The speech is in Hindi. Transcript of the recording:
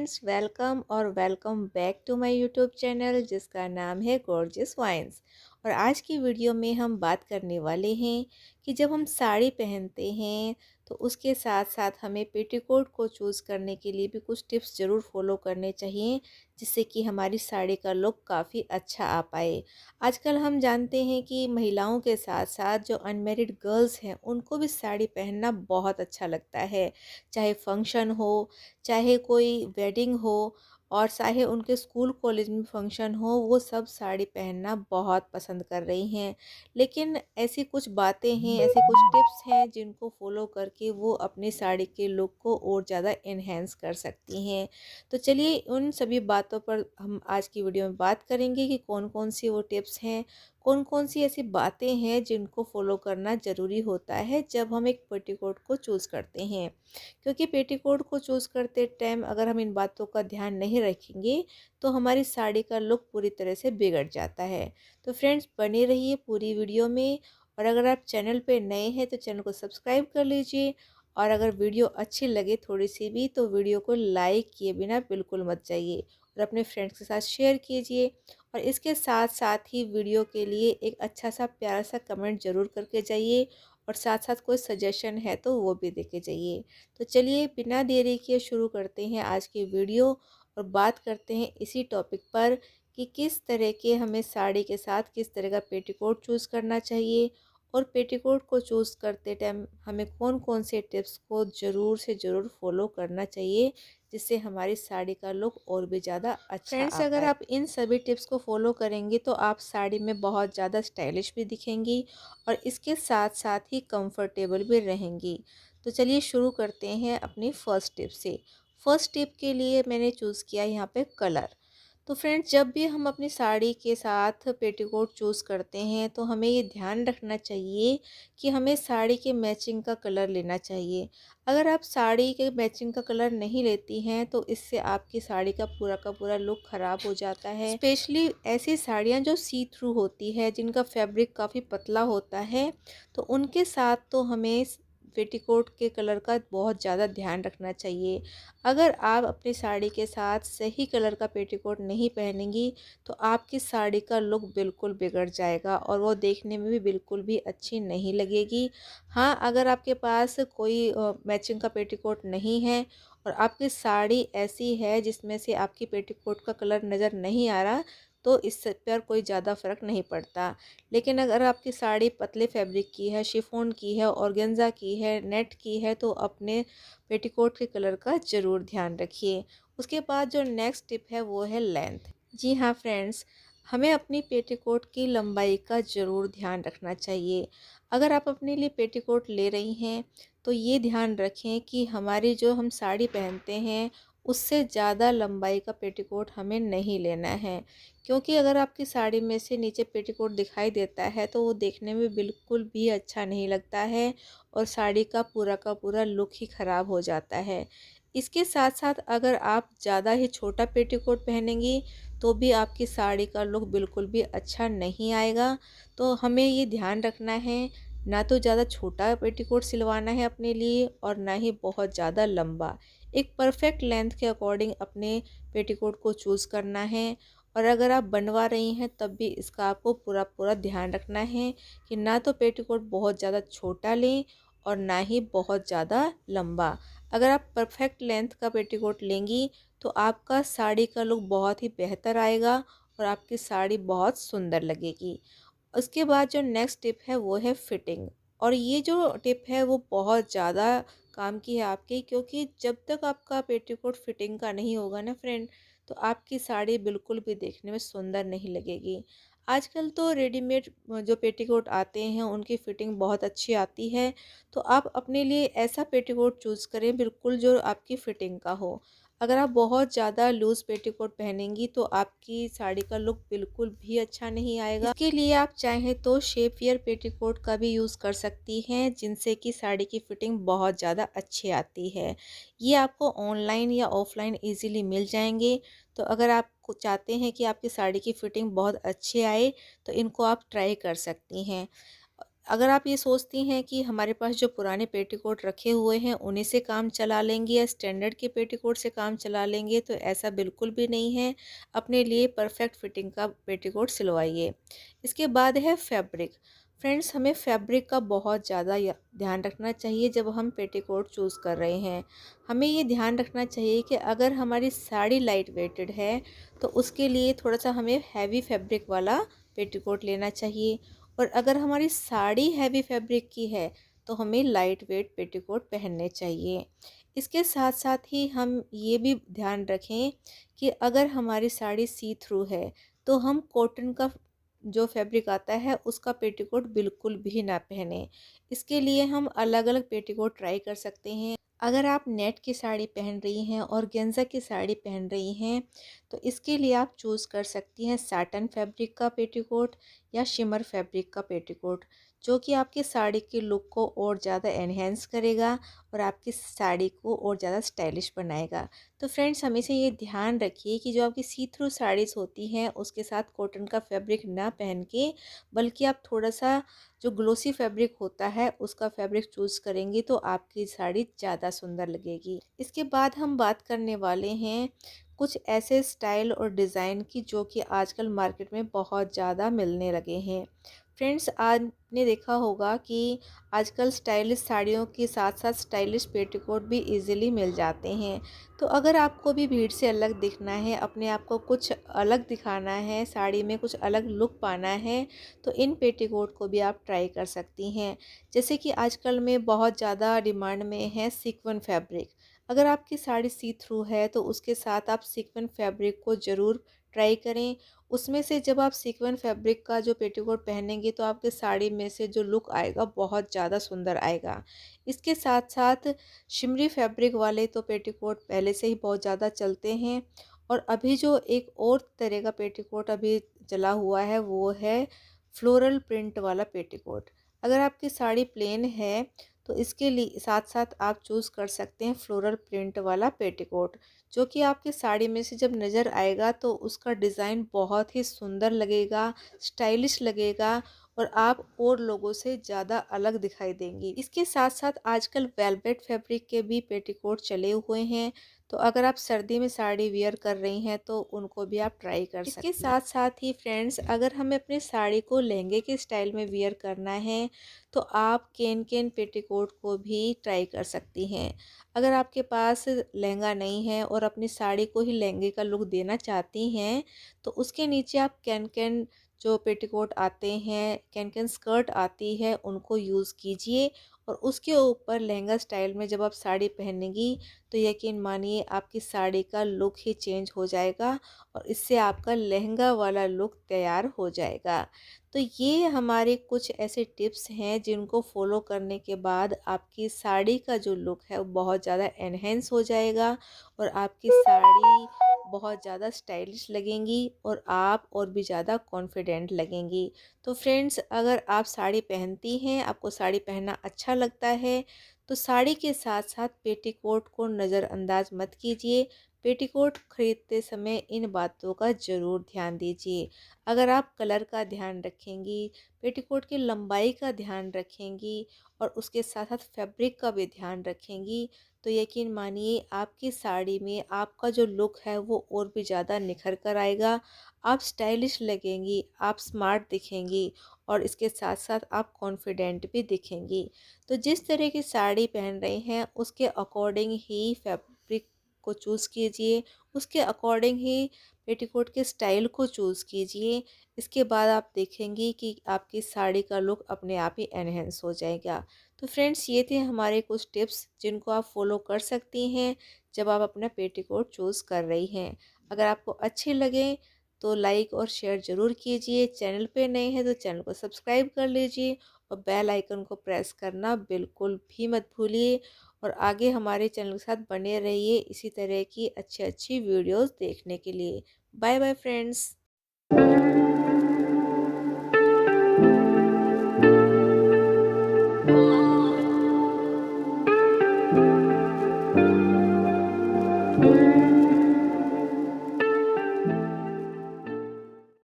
फ्रेंड्स, वेलकम और welcome back to my YouTube channel जिसका नाम है गॉर्जियस वाइन्स। और आज की वीडियो में हम बात करने वाले हैं कि जब हम साड़ी पहनते हैं तो उसके साथ साथ हमें पेटीकोट को चूज़ करने के लिए भी कुछ टिप्स ज़रूर फॉलो करने चाहिए, जिससे कि हमारी साड़ी का लुक काफ़ी अच्छा आ पाए। आजकल हम जानते हैं कि महिलाओं के साथ साथ जो अनमेरिड गर्ल्स हैं उनको भी साड़ी पहनना बहुत अच्छा लगता है, चाहे फंक्शन हो, चाहे कोई वेडिंग हो और चाहे उनके स्कूल कॉलेज में फंक्शन हो, वो सब साड़ी पहनना बहुत पसंद कर रही हैं। लेकिन ऐसी कुछ बातें हैं, ऐसे कुछ टिप्स हैं जिनको फॉलो करके वो अपनी साड़ी के लुक को और ज़्यादा एनहेंस कर सकती हैं। तो चलिए उन सभी बातों पर हम आज की वीडियो में बात करेंगे कि कौन-कौन सी वो टिप्स हैं, कौन-कौन सी ऐसी बातें हैं जिनको फॉलो करना ज़रूरी होता है जब हम एक पेटीकोट को चूज़ करते हैं। क्योंकि पेटीकोट को चूज़ करते टाइम अगर हम इन बातों का ध्यान नहीं रखेंगे तो हमारी साड़ी का लुक पूरी तरह से बिगड़ जाता है। तो फ्रेंड्स, बने रहिए पूरी वीडियो में। और अगर आप चैनल पे नए हैं तो चैनल को सब्सक्राइब कर लीजिए। और अगर वीडियो अच्छी लगे थोड़ी सी भी तो वीडियो को लाइक किए बिना बिल्कुल मत जाइए और अपने फ्रेंड्स के साथ शेयर कीजिए। और इसके साथ साथ ही वीडियो के लिए एक अच्छा सा प्यारा सा कमेंट ज़रूर करके जाइए और साथ साथ कोई सजेशन है तो वो भी देके जाइए। तो चलिए बिना देरी के शुरू करते हैं आज की वीडियो और बात करते हैं इसी टॉपिक पर कि किस तरह के हमें साड़ी के साथ किस तरह का पेटीकोट चूज़ करना चाहिए और पेटीकोट को चूज़ करते टाइम हमें कौन कौन से टिप्स को ज़रूर से ज़रूर फॉलो करना चाहिए, जिससे हमारी साड़ी का लुक और भी ज़्यादा अच्छा फ्रेंड्स, आ अगर पाए। आप इन सभी टिप्स को फॉलो करेंगे तो आप साड़ी में बहुत ज़्यादा स्टाइलिश भी दिखेंगी और इसके साथ साथ ही कंफर्टेबल भी रहेंगी। तो चलिए शुरू करते हैं अपनी फ़र्स्ट टिप से। फर्स्ट टिप के लिए मैंने चूज़ किया यहाँ पे कलर। तो फ्रेंड्स, जब भी हम अपनी साड़ी के साथ पेटीकोट चूज़ करते हैं तो हमें ये ध्यान रखना चाहिए कि हमें साड़ी के मैचिंग का कलर लेना चाहिए। अगर आप साड़ी के मैचिंग का कलर नहीं लेती हैं तो इससे आपकी साड़ी का पूरा लुक ख़राब हो जाता है। स्पेशली ऐसी साड़ियाँ जो सी थ्रू होती है, जिनका फैब्रिक काफ़ी पतला होता है, तो उनके साथ तो हमें पेटीकोट के कलर का बहुत ज़्यादा ध्यान रखना चाहिए। अगर आप अपनी साड़ी के साथ सही कलर का पेटीकोट नहीं पहनेंगी तो आपकी साड़ी का लुक बिल्कुल बिगड़ जाएगा और वो देखने में भी बिल्कुल भी अच्छी नहीं लगेगी। हाँ, अगर आपके पास कोई मैचिंग का पेटीकोट नहीं है और आपकी साड़ी ऐसी है जिसमें से आपकी पेटीकोट का कलर नज़र नहीं आ रहा, तो इस पर कोई ज़्यादा फ़र्क नहीं पड़ता। लेकिन अगर आपकी साड़ी पतले फैब्रिक की है, शिफॉन की है, ऑर्गेन्जा की है, नेट की है, तो अपने पेटीकोट के कलर का ज़रूर ध्यान रखिए। उसके बाद जो नेक्स्ट टिप है वो है लेंथ। जी हाँ फ्रेंड्स, हमें अपनी पेटीकोट की लंबाई का ज़रूर ध्यान रखना चाहिए। अगर आप अपने लिए पेटीकोट ले रही हैं तो ये ध्यान रखें कि हमारी जो हम साड़ी पहनते हैं उससे ज़्यादा लंबाई का पेटीकोट हमें नहीं लेना है। क्योंकि अगर आपकी साड़ी में से नीचे पेटीकोट दिखाई देता है तो वो देखने में बिल्कुल भी अच्छा नहीं लगता है और साड़ी का पूरा लुक ही ख़राब हो जाता है। इसके साथ साथ अगर आप ज़्यादा ही छोटा पेटीकोट पहनेंगी तो भी आपकी साड़ी का लुक बिल्कुल भी अच्छा नहीं आएगा। तो हमें ये ध्यान रखना है, ना तो ज़्यादा छोटा पेटीकोट सिलवाना है अपने लिए और ना ही बहुत ज़्यादा लंबा। एक परफेक्ट लेंथ के अकॉर्डिंग अपने पेटीकोट को चूज़ करना है। और अगर आप बनवा रही हैं तब भी इसका आपको पूरा ध्यान रखना है कि ना तो पेटीकोट बहुत ज़्यादा छोटा लें और ना ही बहुत ज़्यादा लंबा। अगर आप परफेक्ट लेंथ का पेटीकोट लेंगी तो आपका साड़ी का लुक बहुत ही बेहतर आएगा और आपकी साड़ी बहुत सुंदर लगेगी। उसके बाद जो नेक्स्ट टिप है वो है फिटिंग। और ये जो टिप है वो बहुत ज़्यादा काम की है आपकी, क्योंकि जब तक आपका पेटीकोट फिटिंग का नहीं होगा ना फ्रेंड, तो आपकी साड़ी बिल्कुल भी देखने में सुंदर नहीं लगेगी। आजकल तो रेडीमेड जो पेटीकोट आते हैं उनकी फ़िटिंग बहुत अच्छी आती है। तो आप अपने लिए ऐसा पेटीकोट चूज़ करें बिल्कुल जो आपकी फ़िटिंग का हो। अगर आप बहुत ज़्यादा लूज़ पेटीकोट पहनेंगी तो आपकी साड़ी का लुक बिल्कुल भी अच्छा नहीं आएगा। इसके लिए आप चाहें तो शेप वियर पेटीकोट का भी यूज़ कर सकती हैं, जिनसे कि साड़ी की फ़िटिंग बहुत ज़्यादा अच्छी आती है। ये आपको ऑनलाइन या ऑफ़लाइन ईज़िली मिल जाएँगे। तो अगर आप चाहते हैं कि आपकी साड़ी की फ़िटिंग बहुत अच्छी आए तो इनको आप ट्राई कर सकती हैं। अगर आप ये सोचती हैं कि हमारे पास जो पुराने पेटीकोट रखे हुए हैं उन्हीं से काम चला लेंगे या स्टैंडर्ड के पेटीकोट से काम चला लेंगे, तो ऐसा बिल्कुल भी नहीं है। अपने लिए परफेक्ट फिटिंग का पेटीकोट सिलवाइए। इसके बाद है फैब्रिक। फ्रेंड्स, हमें फैब्रिक का बहुत ज़्यादा ध्यान रखना चाहिए जब हम पेटीकोट चूज़ कर रहे हैं। हमें ये ध्यान रखना चाहिए कि अगर हमारी साड़ी लाइट वेटेड है तो उसके लिए थोड़ा सा हमें हैवी फैब्रिक वाला पेटीकोट लेना चाहिए, और अगर हमारी साड़ी हैवी फैब्रिक की है तो हमें लाइट वेट पेटीकोट पहनने चाहिए। इसके साथ साथ ही हम ये भी ध्यान रखें कि अगर हमारी साड़ी सी थ्रू है तो हम कॉटन का जो फैब्रिक आता है उसका पेटीकोट बिल्कुल भी ना पहने। इसके लिए हम अलग अलग पेटीकोट ट्राई कर सकते हैं। अगर आप नेट की साड़ी पहन रही हैं और गेंजा की साड़ी पहन रही हैं तो इसके लिए आप चूज़ कर सकती हैं साटन फैब्रिक का पेटीकोट या शिमर फैब्रिक का पेटीकोट, जो कि आपकी साड़ी की लुक को और ज़्यादा एनहेंस करेगा और आपकी साड़ी को और ज़्यादा स्टाइलिश बनाएगा। तो फ्रेंड्स, हमेशा ये ध्यान रखिए कि जो आपकी सी थ्रू साड़ीज़ होती हैं उसके साथ कॉटन का फैब्रिक ना पहन के, बल्कि आप थोड़ा सा जो ग्लोसी फैब्रिक होता है उसका फैब्रिक चूज़ करेंगी तो आपकी साड़ी ज़्यादा सुंदर लगेगी। इसके बाद हम बात करने वाले हैं कुछ ऐसे स्टाइल और डिज़ाइन की जो कि आजकल मार्केट में बहुत ज़्यादा मिलने लगे हैं। फ्रेंड्स, आपने देखा होगा कि आजकल स्टाइलिश साड़ियों के साथ साथ स्टाइलिश पेटीकोट भी इजीली मिल जाते हैं। तो अगर आपको भी भीड़ से अलग दिखना है, अपने आप को कुछ अलग दिखाना है, साड़ी में कुछ अलग लुक पाना है, तो इन पेटीकोट को भी आप ट्राई कर सकती हैं। जैसे कि आजकल में बहुत ज़्यादा डिमांड में है सीक्वेंट फैब्रिक। अगर आपकी साड़ी सी थ्रू है तो उसके साथ आप सीक्वेंट फैब्रिक को ज़रूर ट्राई करें। उसमें से जब आप सीक्वेंट फैब्रिक का जो पेटीकोट पहनेंगे तो आपके साड़ी में से जो लुक आएगा बहुत ज़्यादा सुंदर आएगा। इसके साथ साथ शिमरी फैब्रिक वाले तो पेटीकोट पहले से ही बहुत ज़्यादा चलते हैं, और अभी जो एक और तरह का पेटीकोट अभी चला हुआ है वो है फ्लोरल प्रिंट वाला पेटीकोट। अगर आपकी साड़ी प्लेन है तो इसके लिए साथ साथ आप चूज़ कर सकते हैं फ्लोरल प्रिंट वाला पेटीकोट, जो कि आपकी साड़ी में से जब नज़र आएगा तो उसका डिज़ाइन बहुत ही सुंदर लगेगा, स्टाइलिश लगेगा, और आप और लोगों से ज़्यादा अलग दिखाई देंगी। इसके साथ साथ आजकल वेलवेट फैब्रिक के भी पेटीकोट चले हुए हैं, तो अगर आप सर्दी में साड़ी वियर कर रही हैं तो उनको भी आप ट्राई कर सकते हैं। इसके साथ साथ ही फ्रेंड्स, अगर हमें अपनी साड़ी को लहंगे के स्टाइल में वियर करना है तो आप केन केन पेटीकोट को भी ट्राई कर सकती हैं। अगर आपके पास लहंगा नहीं है और अपनी साड़ी को ही लहंगे का लुक देना चाहती हैं तो उसके नीचे आप कैन कैन जो पेटीकोट आते हैं, कैन कैन स्कर्ट आती है, उनको यूज़ कीजिए, और उसके ऊपर लहंगा स्टाइल में जब आप साड़ी पहनेंगी तो यकीन मानिए आपकी साड़ी का लुक ही चेंज हो जाएगा और इससे आपका लहंगा वाला लुक तैयार हो जाएगा। तो ये हमारे कुछ ऐसे टिप्स हैं जिनको फॉलो करने के बाद आपकी साड़ी का जो लुक है वो बहुत ज़्यादा एनहेंस हो जाएगा और आपकी साड़ी बहुत ज़्यादा स्टाइलिश लगेंगी और आप और भी ज़्यादा कॉन्फिडेंट लगेंगी। तो फ्रेंड्स, अगर आप साड़ी पहनती हैं, आपको साड़ी पहनना अच्छा लगता है, तो साड़ी के साथ साथ पेटीकोट को नज़रअंदाज मत कीजिए। पेटीकोट खरीदते समय इन बातों का ज़रूर ध्यान दीजिए। अगर आप कलर का ध्यान रखेंगी, पेटीकोट की लंबाई का ध्यान रखेंगी और उसके साथ साथ फैब्रिक का भी ध्यान रखेंगी, तो यकीन मानिए आपकी साड़ी में आपका जो लुक है वो और भी ज़्यादा निखर कर आएगा। आप स्टाइलिश लगेंगी, आप स्मार्ट दिखेंगी और इसके साथ साथ आप कॉन्फिडेंट भी दिखेंगी। तो जिस तरह की साड़ी पहन रही हैं उसके अकॉर्डिंग ही फैब्रिक को चूज़ कीजिए, उसके अकॉर्डिंग ही पेटीकोट के स्टाइल को चूज़ कीजिए। इसके बाद आप देखेंगी कि आपकी साड़ी का लुक अपने आप ही एनहेंस हो जाएगा। तो फ्रेंड्स, ये थे हमारे कुछ टिप्स जिनको आप फॉलो कर सकती हैं जब आप अपना पेटीकोट चूज़ कर रही हैं। अगर आपको अच्छे लगे तो लाइक और शेयर ज़रूर कीजिए। चैनल पे नए हैं तो चैनल को सब्सक्राइब कर लीजिए और बेल आइकन को प्रेस करना बिल्कुल भी मत भूलिए, और आगे हमारे चैनल के साथ बने रहिए इसी तरह की अच्छी अच्छी वीडियोस देखने के लिए। Bye bye friends.